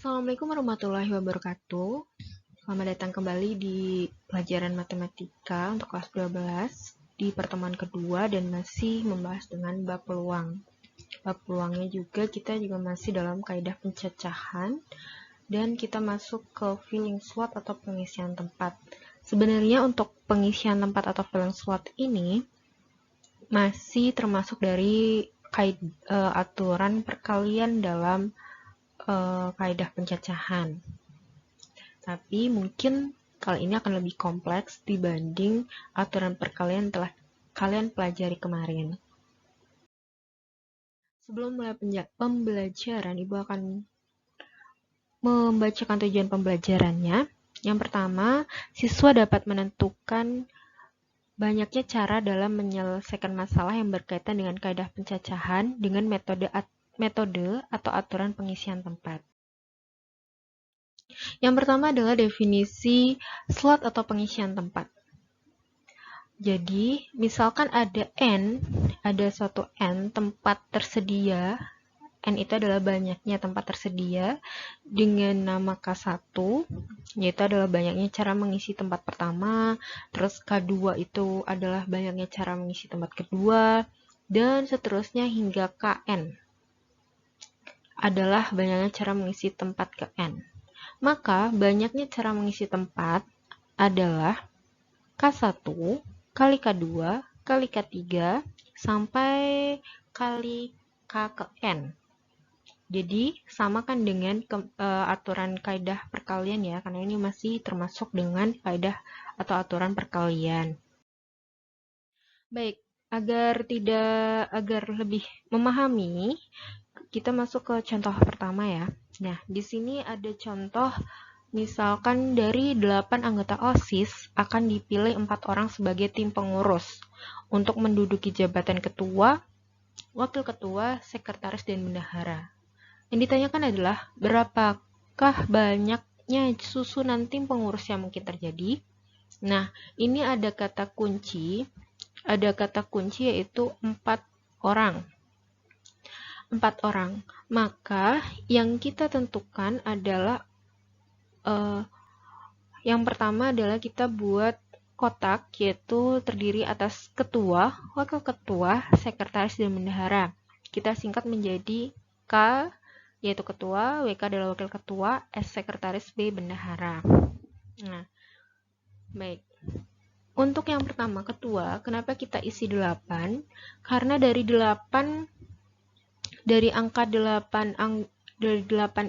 Assalamualaikum warahmatullahi wabarakatuh. Selamat datang kembali di pelajaran matematika untuk kelas 12 di pertemuan kedua dan masih membahas dengan bab peluang. Bab peluangnya juga kita masih dalam kaidah pencacahan dan kita masuk ke filling slot atau pengisian tempat. Sebenarnya untuk pengisian tempat atau filling slot ini masih termasuk dari aturan perkalian dalam kaidah pencacahan. Tapi mungkin kali ini akan lebih kompleks dibanding aturan perkalian yang telah kalian pelajari kemarin. Sebelum mulai pembelajaran, Ibu akan membacakan tujuan pembelajarannya. Yang pertama, siswa dapat menentukan banyaknya cara dalam menyelesaikan masalah yang berkaitan dengan kaidah pencacahan dengan metode atau aturan pengisian tempat. Yang pertama adalah definisi slot atau pengisian tempat. Jadi, misalkan ada suatu N tempat tersedia, N itu adalah banyaknya tempat tersedia dengan nama K1, yaitu adalah banyaknya cara mengisi tempat pertama, terus K2 itu adalah banyaknya cara mengisi tempat kedua, dan seterusnya hingga Kn adalah banyaknya cara mengisi tempat ke N. Maka, banyaknya cara mengisi tempat adalah K1 kali K2 kali K3 sampai kali K ke N. Jadi, samakan dengan aturan kaidah perkalian ya, karena ini masih termasuk dengan kaidah atau aturan perkalian. Baik, agar lebih memahami, kita masuk ke contoh pertama ya. Nah, di sini ada contoh misalkan dari 8 anggota OSIS akan dipilih 4 orang sebagai tim pengurus untuk menduduki jabatan ketua, wakil ketua, sekretaris, dan bendahara. Yang ditanyakan adalah berapakah banyaknya susunan tim pengurus yang mungkin terjadi. Nah, ini ada kata kunci yaitu 4 orang. 4 orang. Maka yang kita tentukan adalah yang pertama adalah kita buat kotak, yaitu terdiri atas ketua, wakil ketua, sekretaris, dan bendahara. Kita singkat menjadi K, yaitu ketua, WK adalah wakil ketua, S sekretaris, B bendahara. Nah, baik. Untuk yang pertama, ketua, kenapa kita isi 8? Karena dari angka 8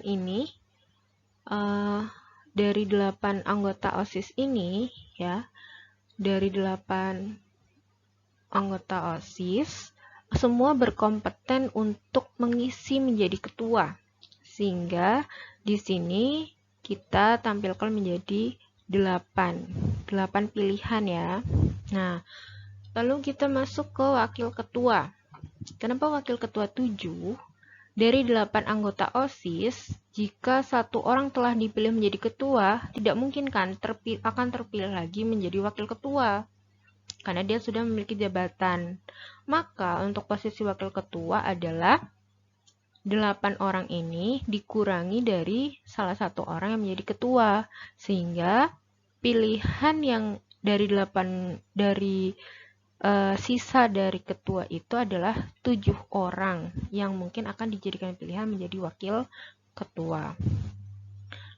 ini, dari 8 anggota OSIS ini ya, dari 8 anggota OSIS semua berkompeten untuk mengisi menjadi ketua, sehingga di sini kita tampilkan menjadi 8 pilihan ya. Nah, lalu kita masuk ke wakil ketua. Kenapa wakil ketua 7? Dari 8 anggota OSIS, jika satu orang telah dipilih menjadi ketua, tidak mungkin kan akan terpilih lagi menjadi wakil ketua, karena dia sudah memiliki jabatan. Maka untuk posisi wakil ketua adalah 8 orang ini dikurangi dari salah satu orang yang menjadi ketua, sehingga pilihan yang sisa dari ketua itu adalah 7 orang yang mungkin akan dijadikan pilihan menjadi wakil ketua.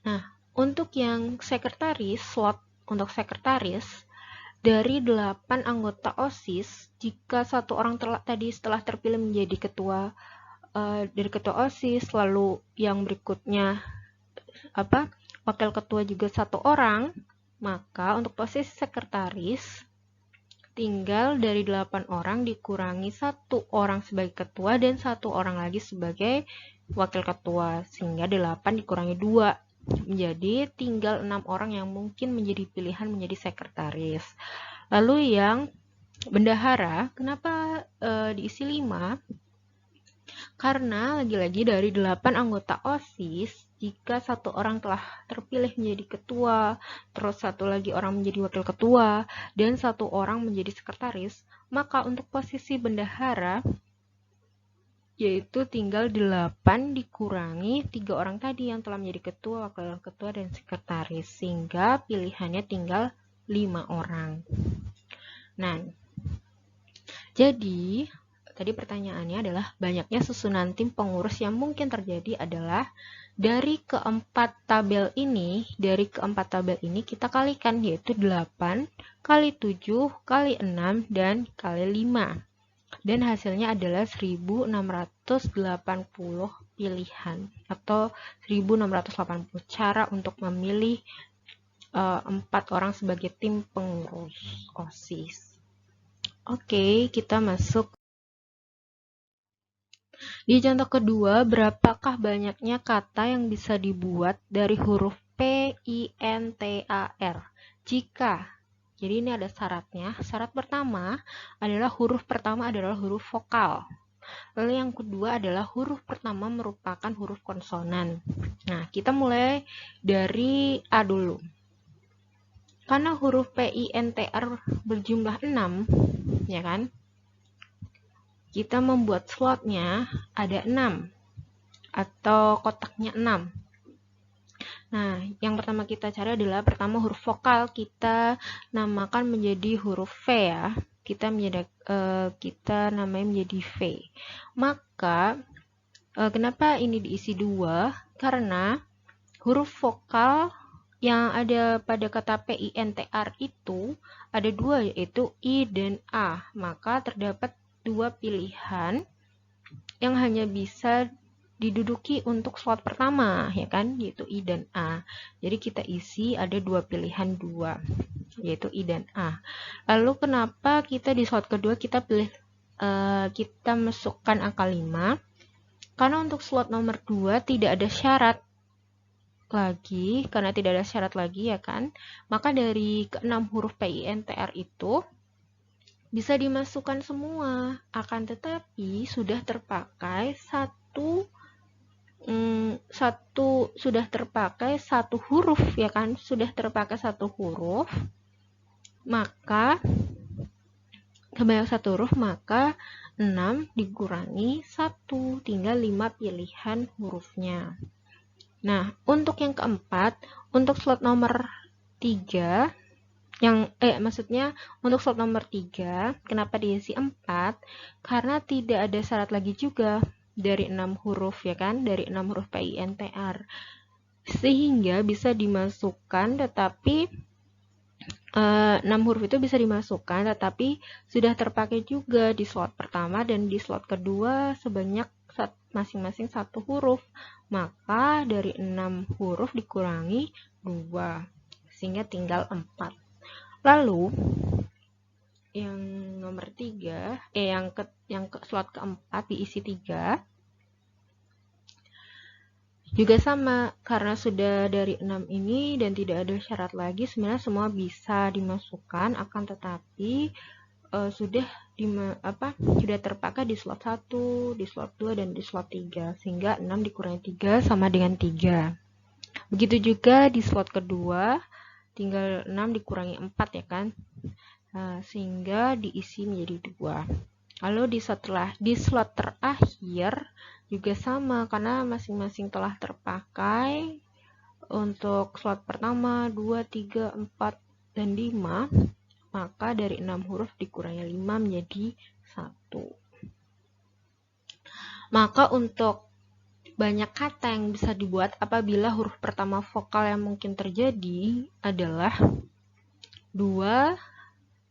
Nah, untuk yang sekretaris, slot untuk sekretaris, dari 8 anggota OSIS, jika satu orang setelah terpilih menjadi ketua dari ketua OSIS, lalu yang berikutnya wakil ketua juga 1 orang, maka untuk posisi sekretaris tinggal dari 8 orang dikurangi 1 orang sebagai ketua dan 1 orang lagi sebagai wakil ketua, sehingga 8 dikurangi 2 menjadi tinggal 6 orang yang mungkin menjadi pilihan menjadi sekretaris. Lalu yang bendahara, kenapa diisi 5? Karena lagi-lagi dari 8 anggota OSIS, jika 1 orang telah terpilih menjadi ketua, terus 1 lagi orang menjadi wakil ketua, dan 1 orang menjadi sekretaris, maka untuk posisi bendahara yaitu tinggal 8 dikurangi 3 orang tadi yang telah menjadi ketua, wakil ketua, dan sekretaris, sehingga pilihannya tinggal 5 orang. Nah, jadi tadi pertanyaannya adalah banyaknya susunan tim pengurus yang mungkin terjadi adalah dari keempat tabel ini kita kalikan, yaitu 8 kali 7 kali 6 dan kali 5. Dan hasilnya adalah 1680 pilihan atau 1680 cara untuk memilih 4 orang sebagai tim pengurus OSIS. Oke, kita masuk di contoh kedua. Berapakah banyaknya kata yang bisa dibuat dari huruf P, I, N, T, A, R? Jika, jadi ini ada syaratnya. Syarat pertama adalah huruf pertama adalah huruf vokal. Lalu yang kedua adalah huruf pertama merupakan huruf konsonan. Nah, kita mulai dari A dulu. Karena huruf P, I, N, T, R berjumlah 6, ya kan? Kita membuat slotnya ada 6 atau kotaknya 6. Nah, yang pertama kita cari adalah pertama huruf vokal, kita namakan menjadi huruf V ya. Kita namanya menjadi V. Maka kenapa ini diisi 2? Karena huruf vokal yang ada pada kata P, I, N, T, R itu ada 2, yaitu I dan A. Maka terdapat 2 pilihan yang hanya bisa diduduki untuk slot pertama, ya kan, yaitu I dan A. Jadi kita isi ada 2 pilihan 2, yaitu I dan A. Lalu kenapa kita di slot kedua kita pilih kita masukkan angka 5? Karena untuk slot nomor 2 tidak ada syarat lagi, karena tidak ada syarat lagi, ya kan. Maka dari ke-6 huruf P, I, N, T, R itu bisa dimasukkan semua, akan tetapi sudah terpakai satu huruf, ya kan, sudah terpakai satu huruf, maka kebanyakan satu huruf, maka 6 dikurangi 1, tinggal 5 pilihan hurufnya. Nah, untuk yang keempat, untuk slot nomor 3, untuk slot nomor 3, kenapa diisi 4? Karena tidak ada syarat lagi juga dari 6 huruf, ya kan, dari 6 huruf P, I, N, T, R. Sehingga bisa dimasukkan, tetapi 6 huruf itu bisa dimasukkan, tetapi sudah terpakai juga di slot pertama dan di slot kedua sebanyak masing-masing 1 huruf. Maka dari 6 huruf dikurangi 2, sehingga tinggal 4. Lalu yang nomor 3, yang slot keempat diisi 3. Juga sama, karena sudah dari 6 ini dan tidak ada syarat lagi, sebenarnya semua bisa dimasukkan, akan tetapi sudah terpakai di slot 1, di slot 2, dan di slot 3, sehingga 6 dikurangi 3 sama dengan 3. Begitu juga di slot kedua, tinggal 6 dikurangi 4, ya kan, sehingga diisi menjadi 2. Lalu di slot terakhir juga sama, karena masing-masing telah terpakai. Untuk slot pertama 2, 3, 4, dan 5, maka dari 6 huruf dikurangi 5 menjadi 1. Maka untuk banyak kata yang bisa dibuat apabila huruf pertama vokal yang mungkin terjadi adalah 2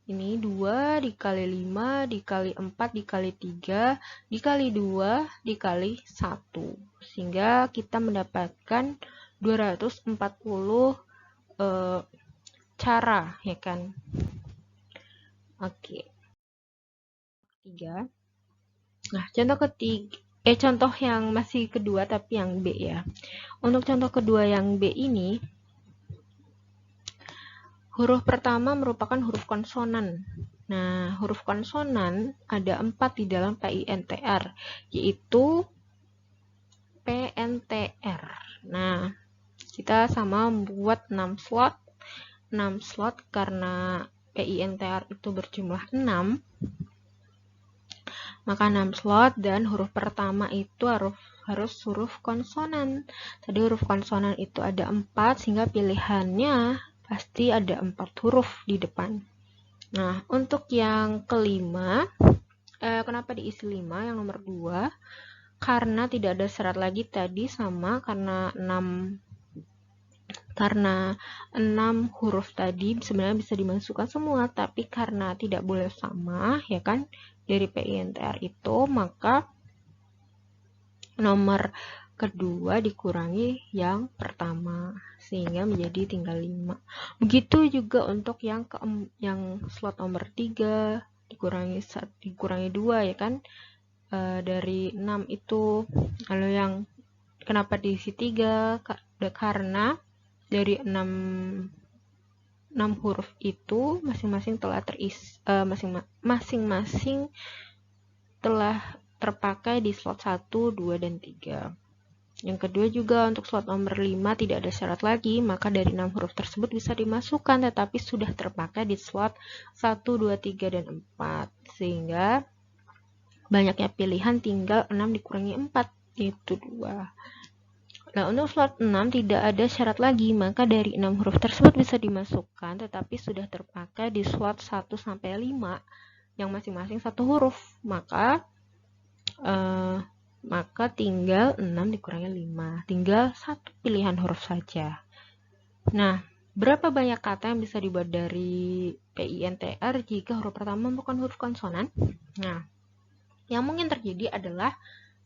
dikali 5 dikali 4 dikali 3 dikali 2 dikali 1, sehingga kita mendapatkan 240 cara, ya kan. Oke. 3. Nah, contoh yang masih kedua tapi yang B ya. Untuk contoh kedua yang B ini, huruf pertama merupakan huruf konsonan. Nah, huruf konsonan ada 4 di dalam PINTR, yaitu PNTR. Nah, kita sama membuat 6 slot. 6 slot karena PINTR itu berjumlah 6. Maka 6 slot dan huruf pertama itu harus huruf konsonan. Tadi huruf konsonan itu ada 4, sehingga pilihannya pasti ada 4 huruf di depan. Nah, untuk yang kelima, kenapa diisi 5? Yang nomor 2, karena tidak ada syarat lagi tadi, sama karena 6 huruf tadi sebenarnya bisa dimasukkan semua, tapi karena tidak boleh sama, ya kan, dari PINTR itu, maka nomor kedua dikurangi yang pertama, sehingga menjadi tinggal 5. Begitu juga untuk yang slot nomor 3 dikurangi 2, ya kan, dari 6 itu. Lalu yang kenapa diisi 3? Karena dari 6 huruf itu masing-masing telah masing-masing telah terpakai di slot 1, 2, dan 3. Yang kedua juga untuk slot nomor 5 tidak ada syarat lagi, maka dari 6 huruf tersebut bisa dimasukkan tetapi sudah terpakai di slot 1, 2, 3, dan 4. Sehingga banyaknya pilihan tinggal 6 dikurangi 4, yaitu 2. Nah, untuk slot 6 tidak ada syarat lagi, maka dari 6 huruf tersebut bisa dimasukkan tetapi sudah terpakai di slot 1 sampai 5 yang masing-masing 1 huruf. Maka tinggal 6 dikurangi 5, tinggal 1 pilihan huruf saja. Nah, berapa banyak kata yang bisa dibuat dari PINTR jika huruf pertama bukan huruf konsonan? Nah, yang mungkin terjadi adalah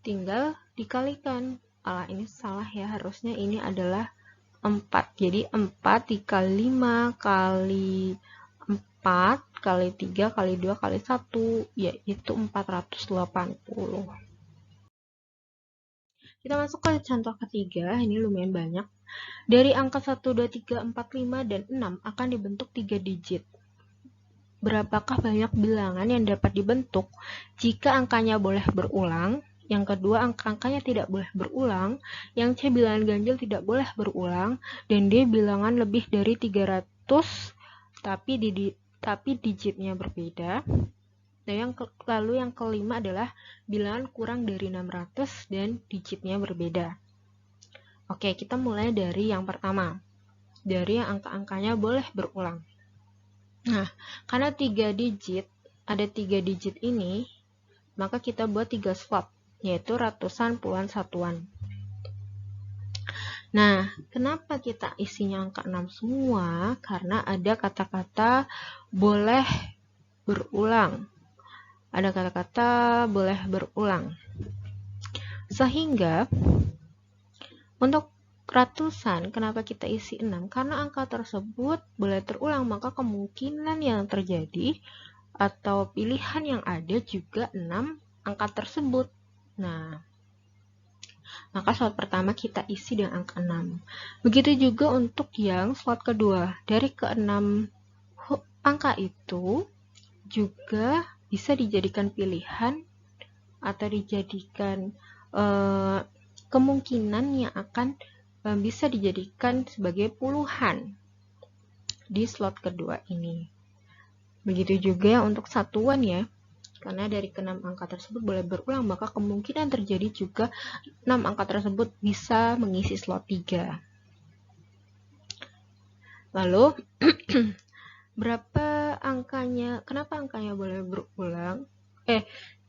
tinggal dikalikan. Ini salah ya, harusnya ini adalah 4. Jadi 4 dikali 5 kali 4 kali 3 kali 2 kali 1, yaitu 480. Kita masuk ke contoh ketiga, ini lumayan banyak. Dari angka 1, 2, 3, 4, 5, dan 6 akan dibentuk 3 digit. Berapakah banyak bilangan yang dapat dibentuk jika angkanya boleh berulang? Yang kedua, angka-angkanya tidak boleh berulang. Yang C, bilangan ganjil tidak boleh berulang. Dan D, bilangan lebih dari 300 tapi digitnya berbeda. Dan lalu yang kelima adalah bilangan kurang dari 600 dan digitnya berbeda. Oke, kita mulai dari yang pertama. Dari yang angka-angkanya boleh berulang. Nah, karena 3 digit, ada 3 digit ini, maka kita buat 3 slot, yaitu ratusan, puluhan, satuan. Nah, kenapa kita isinya angka 6 semua? Karena ada kata-kata boleh berulang. Ada kata-kata boleh berulang. Sehingga, untuk ratusan, kenapa kita isi 6? Karena angka tersebut boleh terulang, maka kemungkinan yang terjadi atau pilihan yang ada juga 6 angka tersebut. Nah, maka slot pertama kita isi dengan angka 6. Begitu juga untuk yang slot kedua. Dari ke-6 angka itu juga bisa dijadikan pilihan atau dijadikan kemungkinan yang akan bisa dijadikan sebagai puluhan di slot kedua ini. Begitu juga untuk satuan ya. Karena dari ke-6 angka tersebut boleh berulang, maka kemungkinan terjadi juga 6 angka tersebut bisa mengisi slot 3. Lalu, berapa angkanya? Kenapa angkanya boleh berulang?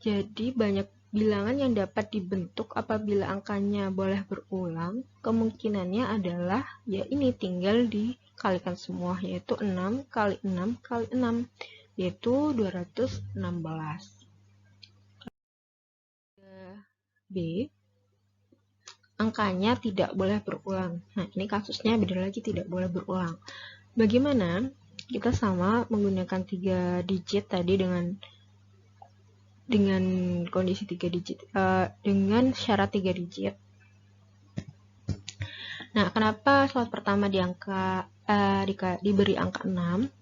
Jadi banyak bilangan yang dapat dibentuk apabila angkanya boleh berulang. Kemungkinannya adalah, ya ini tinggal dikalikan semua, yaitu 6 kali 6 kali 6. Yaitu 216. B, angkanya tidak boleh berulang. Nah, ini kasusnya beda lagi, tidak boleh berulang. Bagaimana? Kita sama menggunakan 3 digit tadi dengan kondisi 3 digit, dengan syarat 3 digit. Nah, kenapa slot pertama diberi angka 6?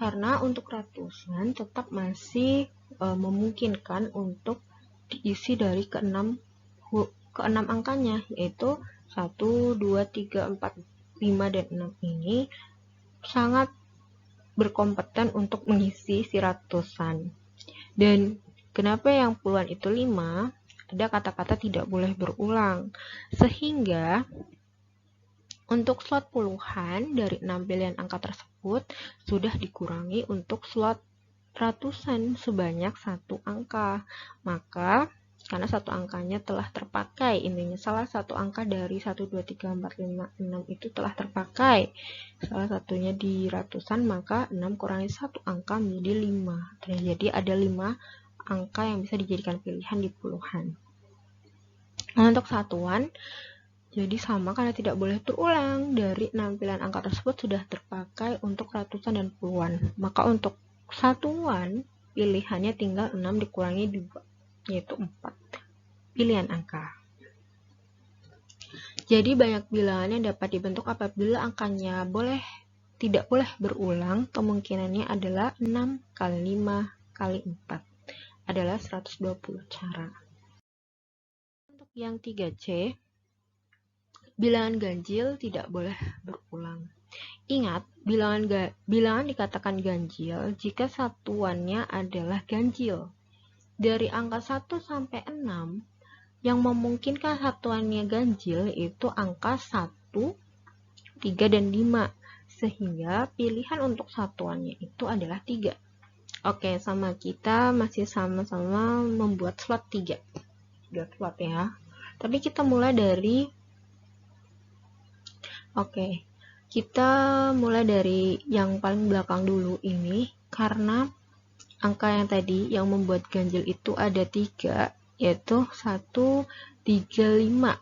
Karena untuk ratusan tetap masih memungkinkan untuk diisi dari ke-6 angkanya, yaitu 1, 2, 3, 4, 5, dan 6 ini sangat berkompeten untuk mengisi si ratusan. Dan Kenapa yang puluhan itu 5? Ada kata-kata tidak boleh berulang. Sehingga untuk slot puluhan dari 6 pilihan angka tersebut sudah dikurangi untuk slot ratusan sebanyak 1 angka. Maka karena 1 angkanya telah terpakai, intinya salah satu angka dari 1, 2, 3, 4, 5, 6 itu telah terpakai. Salah satunya di ratusan, maka 6 kurangi 1 angka menjadi 5. Jadi ada 5 angka yang bisa dijadikan pilihan di puluhan. Nah, untuk satuan, jadi sama karena tidak boleh berulang. Dari 6 pilihan angka tersebut sudah terpakai untuk ratusan dan puluhan. Maka untuk satuan, pilihannya tinggal 6 dikurangi 2, yaitu 4 pilihan angka. Jadi banyak bilangan yang dapat dibentuk apabila angkanya tidak boleh berulang. Kemungkinannya adalah 6 kali 5 kali 4. Adalah 120 cara. Untuk yang 3C, bilangan ganjil tidak boleh berulang. Ingat, bilangan dikatakan ganjil jika satuannya adalah ganjil. Dari angka 1 sampai 6, yang memungkinkan satuannya ganjil itu angka 1, 3, dan 5. Sehingga pilihan untuk satuannya itu adalah 3. Oke, kita masih sama-sama membuat slot 3. 3 slot ya. Tapi kita mulai dari yang paling belakang dulu ini, karena angka yang tadi yang membuat ganjil itu ada 3, yaitu 1, 3, 5.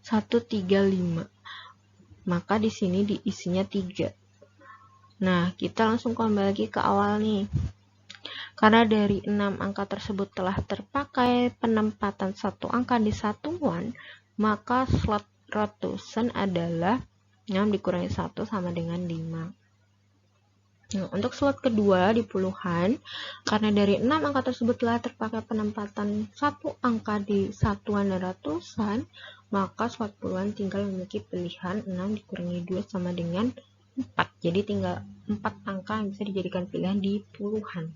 1, 3, 5. Maka di sini diisinya 3. Nah, kita langsung kembali lagi ke awal nih. Karena dari 6 angka tersebut telah terpakai penempatan 1 angka di satuan, maka slot ratusan adalah 6 dikurangi 1 sama dengan 5. Nah, untuk slot kedua di puluhan, karena dari 6 angka tersebut telah terpakai penempatan 1 angka di satuan dan ratusan, maka slot puluhan tinggal memiliki pilihan 6 dikurangi 2 sama dengan 4. Jadi tinggal 4 angka yang bisa dijadikan pilihan di puluhan.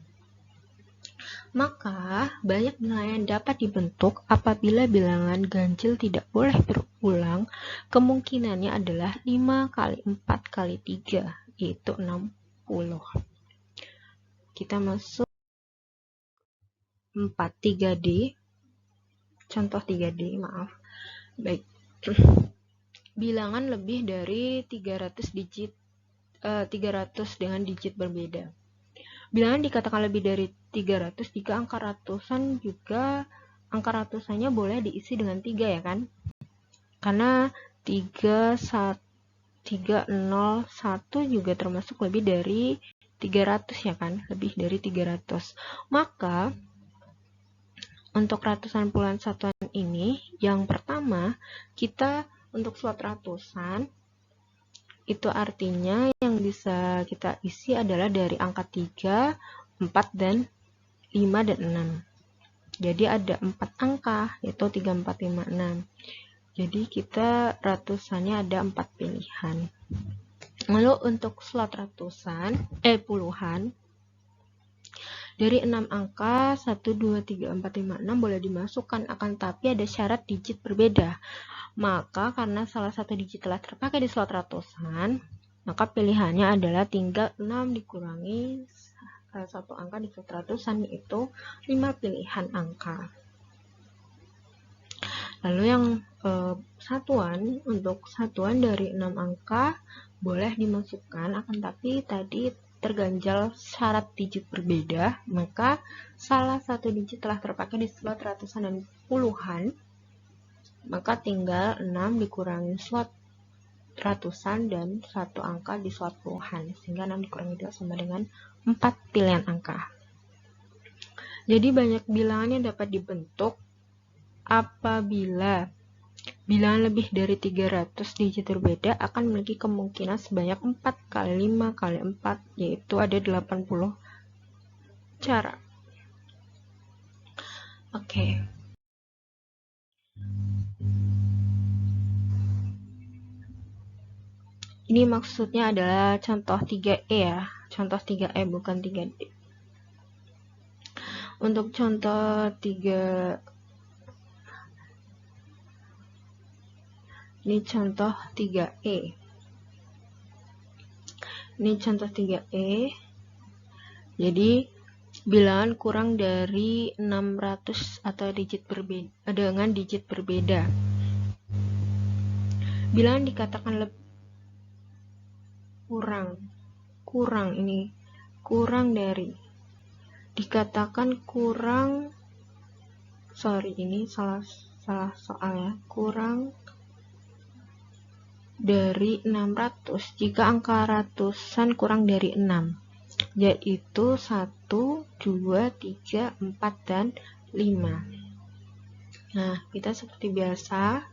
Maka, banyak bilangan yang dapat dibentuk apabila bilangan ganjil tidak boleh berulang. Kemungkinannya adalah 5 kali 4 kali 3, yaitu 60. Kita masuk 3D. Contoh 3D, maaf. Baik. Bilangan lebih dari 300 dengan digit berbeda. Bilangan dikatakan lebih dari 300 jika angka ratusan juga angka ratusannya boleh diisi dengan 3 ya kan? Karena 301 juga termasuk lebih dari 300 ya kan? Lebih dari 300. Maka untuk ratusan puluhan satuan ini, yang pertama kita untuk slot ratusan itu artinya yang bisa kita isi adalah dari angka 3, 4, dan 5, dan 6. Jadi ada 4 angka, yaitu 3, 4, 5, 6. Jadi kita ratusannya ada 4 pilihan. Lalu untuk slot puluhan, dari 6 angka, 1, 2, 3, 4, 5, 6 boleh dimasukkan, akan tapi ada syarat digit berbeda. Maka karena salah satu digit telah terpakai di slot ratusan, maka pilihannya adalah tinggal 6 dikurangi 1 angka di slot ratusan, yaitu 5 pilihan angka. Lalu yang satuan, untuk satuan dari 6 angka boleh dimasukkan, akan tapi tadi terganjal syarat digit berbeda, maka salah satu digit telah terpakai di slot ratusan dan puluhan, maka tinggal 6 dikurangi slot ratusan dan 1 angka di slot puluhan, sehingga 6 dikurangi 2 sama dengan 4 pilihan angka. Jadi banyak bilangan yang dapat dibentuk apabila bilangan lebih dari 300 digit berbeda akan memiliki kemungkinan sebanyak 4 kali 5 kali 4, yaitu ada 80 cara. Oke. Ini maksudnya adalah contoh 3E ya. Contoh 3E bukan 3D. Untuk contoh 3, ini contoh 3E. Ini contoh 3E. Jadi bilangan kurang dari 600 atau digit berbeda dengan digit berbeda. Bilangan dikatakan kurang dari, dikatakan kurang, ini salah soal ya, kurang dari 600 jika angka ratusan kurang dari 6, yaitu 1, 2, 3, 4, dan 5. Nah, kita seperti biasa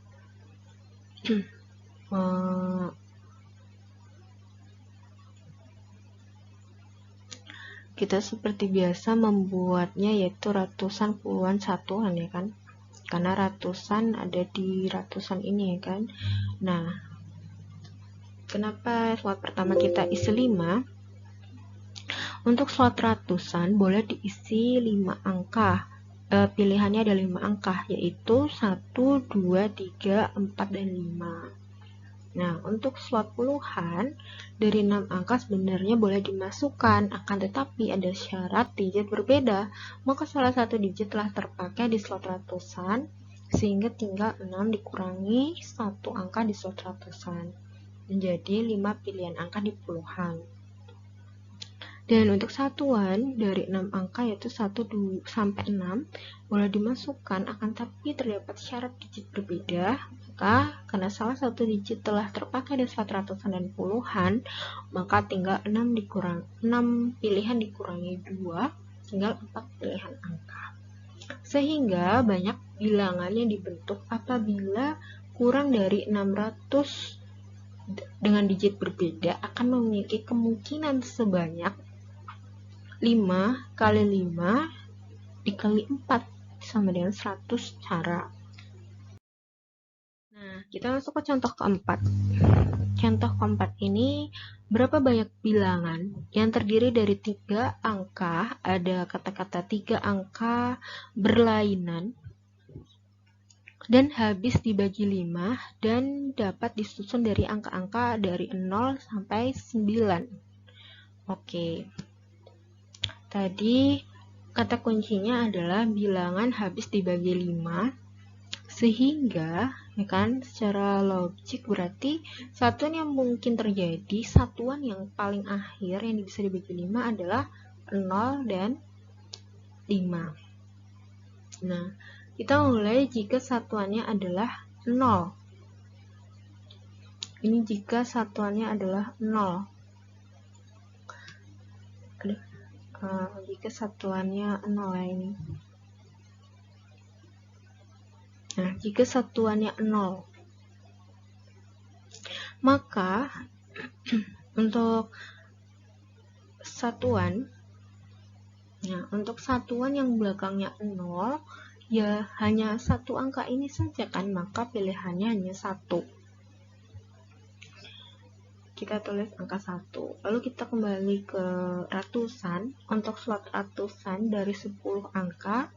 membuatnya yaitu ratusan, puluhan, satuan ya kan, karena ratusan ada di ratusan ini ya kan. Nah, kenapa slot pertama kita isi 5? Untuk slot ratusan boleh diisi 5 angka. Pilihannya ada 5 angka, yaitu 1, 2, 3, 4, dan 5. Nah, untuk slot puluhan dari 6 angka sebenarnya boleh dimasukkan, akan tetapi ada syarat digit berbeda. Maka salah satu digit telah terpakai di slot ratusan, sehingga tinggal 6 dikurangi 1 angka di slot ratusan, menjadi 5 pilihan angka di puluhan. Dan untuk satuan dari 6 angka yaitu 1, 2, sampai 6 boleh dimasukkan, akan tapi terdapat syarat digit berbeda. Maka karena salah satu digit telah terpakai di slot ratusan dan puluhan, maka tinggal 6 pilihan dikurangi 2, tinggal 4 pilihan angka. Sehingga banyak bilangan yang dibentuk apabila kurang dari 600 dengan digit berbeda akan memiliki kemungkinan sebanyak 5 kali 5 dikali 4 sama dengan 100 cara. Nah, kita masuk ke contoh keempat. Contoh keempat ini, berapa banyak bilangan yang terdiri dari 3 angka, ada kata-kata 3 angka berlainan, dan habis dibagi 5 dan dapat disusun dari angka-angka dari 0 sampai 9. Oke. Tadi kata kuncinya adalah bilangan habis dibagi 5, sehingga ya kan secara logik berarti satuan yang mungkin terjadi, satuan yang paling akhir yang bisa dibagi 5 adalah 0 dan 5. Nah, kita mulai jika satuannya adalah 0. Ini jika satuannya adalah 0. Jika satuannya 0 ya ini. Nah, jika satuannya 0, maka untuk satuan yang belakangnya 0, ya hanya satu angka ini saja kan, maka pilihannya hanya 1. Kita tulis angka 1. Lalu kita kembali ke ratusan. Untuk slot ratusan dari 10 angka,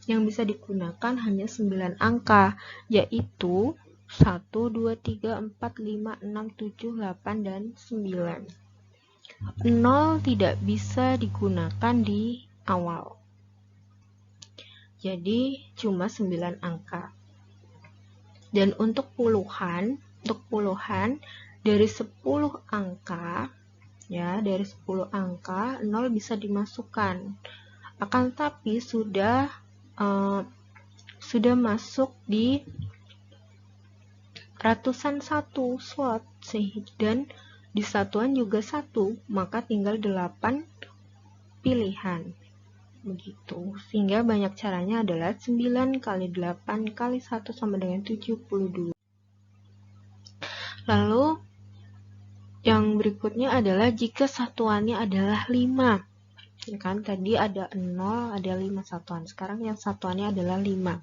yang bisa digunakan hanya 9 angka, yaitu 1, 2, 3, 4, 5, 6, 7, 8, dan 9. 0 tidak bisa digunakan di awal. Jadi cuma 9 angka. Dan untuk puluhan dari 10 angka, ya, dari 10 angka 0 bisa dimasukkan. Akan tapi sudah masuk di ratusan 1 slot, dan di satuan juga 1, maka tinggal 8 pilihan. Begitu. Sehingga banyak caranya adalah 9 kali 8 kali 1 sama dengan 72. Lalu yang berikutnya adalah jika satuannya adalah 5. Ya kan, tadi ada 0, ada 5 satuan. Sekarang yang satuannya adalah 5.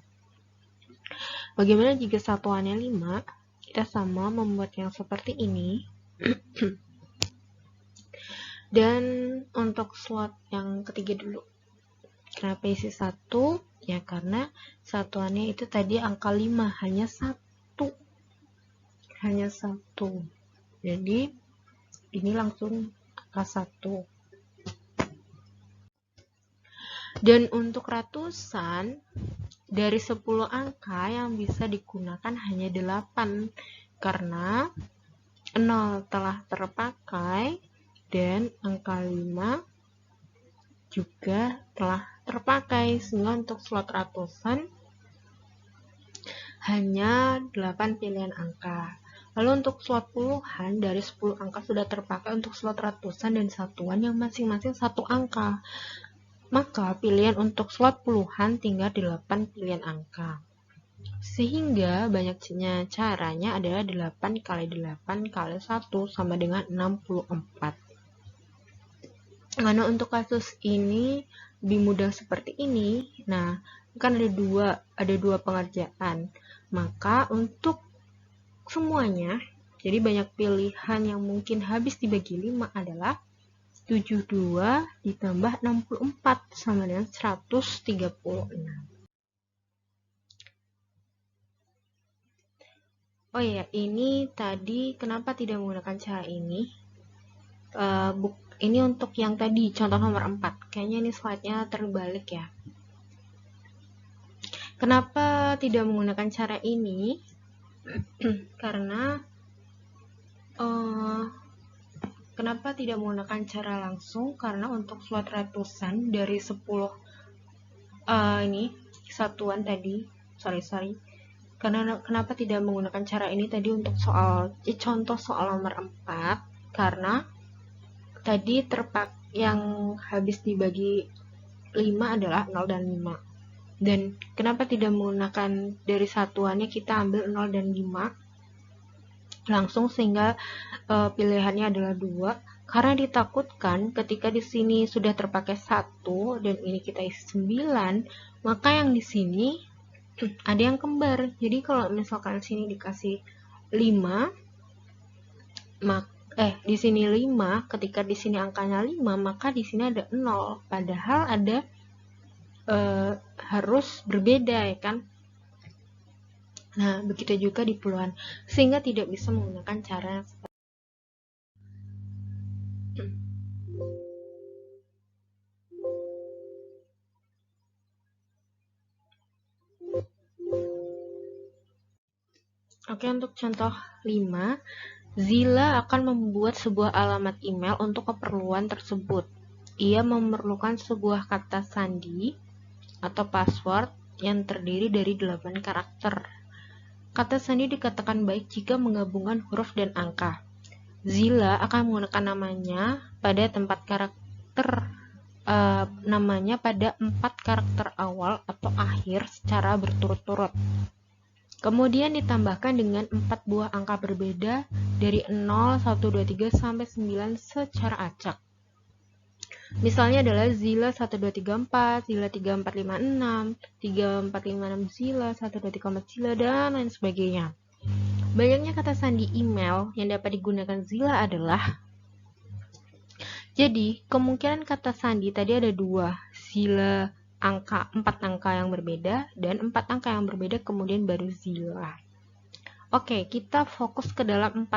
Bagaimana jika satuannya 5? Kita sama membuat yang seperti ini. Dan untuk slot yang ketiga dulu. Kenapa isi 1? Ya karena satuannya itu tadi angka 5, hanya 1. Hanya 1. Jadi ini langsung angka 1. Dan untuk ratusan, dari 10 angka yang bisa digunakan hanya 8, karena 0 telah terpakai dan angka 5 juga telah terpakai, sehingga untuk slot ratusan hanya 8 pilihan angka. Lalu untuk slot puluhan, dari 10 angka sudah terpakai untuk slot ratusan dan satuan yang masing-masing 1 angka. Maka pilihan untuk slot puluhan tinggal 8 pilihan angka. Sehingga banyaknya caranya adalah 8 kali 8 kali 1 sama dengan 64. Karena untuk kasus ini lebih mudah seperti ini, nah kan ada dua pengerjaan. Maka untuk semuanya, jadi banyak pilihan yang mungkin habis dibagi 5 adalah 72 ditambah 64 sama dengan 136. Oh iya, ini tadi kenapa tidak menggunakan cara ini? Ini untuk yang tadi, contoh nomor 4. Kayaknya ini slide-nya terbalik ya. Kenapa tidak menggunakan cara ini? Karena kenapa tidak menggunakan cara langsung? Karena untuk slot ratusan dari 10 ini satuan tadi, sorry. Karena kenapa tidak menggunakan cara ini tadi untuk contoh soal nomor 4? Karena tadi yang habis dibagi 5 adalah 0 dan 5. Dan kenapa tidak menggunakan dari satuannya, kita ambil 0 dan 5 langsung, sehingga pilihannya adalah 2, karena ditakutkan ketika di sini sudah terpakai 1 dan ini kita isi 9, maka yang di sini ada yang kembar. Jadi kalau misalkan sini dikasih 5, di sini 5, ketika di sini angkanya 5, maka di sini ada 0, padahal ada harus berbeda ya kan. Nah, begitu juga di puluhan, sehingga tidak bisa menggunakan cara seperti Oke, untuk contoh 5, Zila akan membuat sebuah alamat email untuk keperluan tersebut. Ia memerlukan sebuah kata sandi atau password yang terdiri dari 8 karakter. Kata sandi dikatakan baik jika menggabungkan huruf dan angka. Zila akan menggunakan namanya pada namanya pada 4 karakter awal atau akhir secara berturut-turut. Kemudian ditambahkan dengan 4 buah angka berbeda dari 0, 1, 2, 3 sampai 9 secara acak. Misalnya adalah Zila 1, 2, 3, 4, Zila 3, 4, 5, 6, 3, 4, 5, 6 Zila, 1, 2, 3, 4 Zila, dan lain sebagainya. Banyaknya kata sandi email yang dapat digunakan Zila adalah, jadi kemungkinan kata sandi tadi ada 2, Zila 4 angka yang berbeda dan 4 angka yang berbeda, kemudian baru Zila. Oke, kita fokus ke dalam 4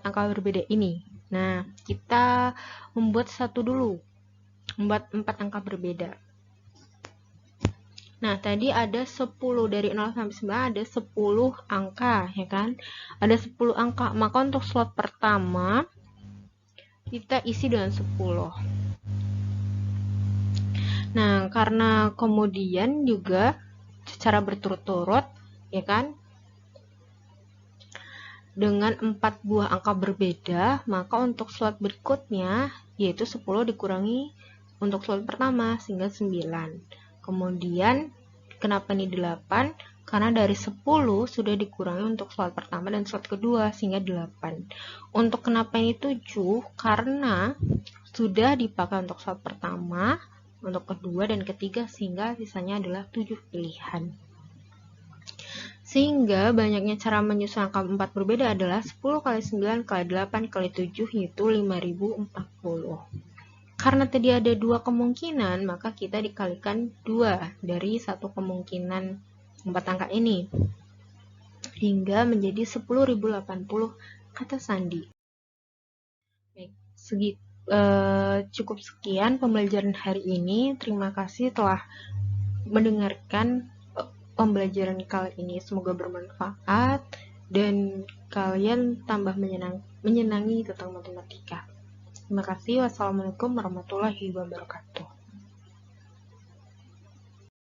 angka berbeda ini. Nah, kita membuat satu dulu, membuat 4 angka berbeda. Nah, tadi ada 10, dari 0 sampai 9 ada 10 angka, ya kan? Ada 10 angka, maka untuk slot pertama kita isi dengan 10. Nah, karena kemudian juga secara berturut-turut, ya kan, dengan 4 buah angka berbeda, maka untuk slot berikutnya yaitu 10 dikurangi untuk slot pertama sehingga 9. Kemudian kenapa ini 8? Karena dari 10 sudah dikurangi untuk slot pertama dan slot kedua sehingga 8. Untuk kenapa ini 7? Karena sudah dipakai untuk slot pertama, untuk kedua dan ketiga, sehingga sisanya adalah 7 pilihan. Sehingga banyaknya cara menyusun angka 4 berbeda adalah 10 kali 9 kali 8 kali 7, yaitu 5040. Karena tadi ada 2 kemungkinan, maka kita dikalikan 2 dari 1 kemungkinan 4 angka ini, hingga menjadi 10.080 kata sandi. Baik, cukup sekian pembelajaran hari ini. Terima kasih telah mendengarkan pembelajaran kali ini. Semoga bermanfaat dan kalian tambah menyenangi tentang matematika. Terima kasih. Wassalamualaikum warahmatullahi wabarakatuh.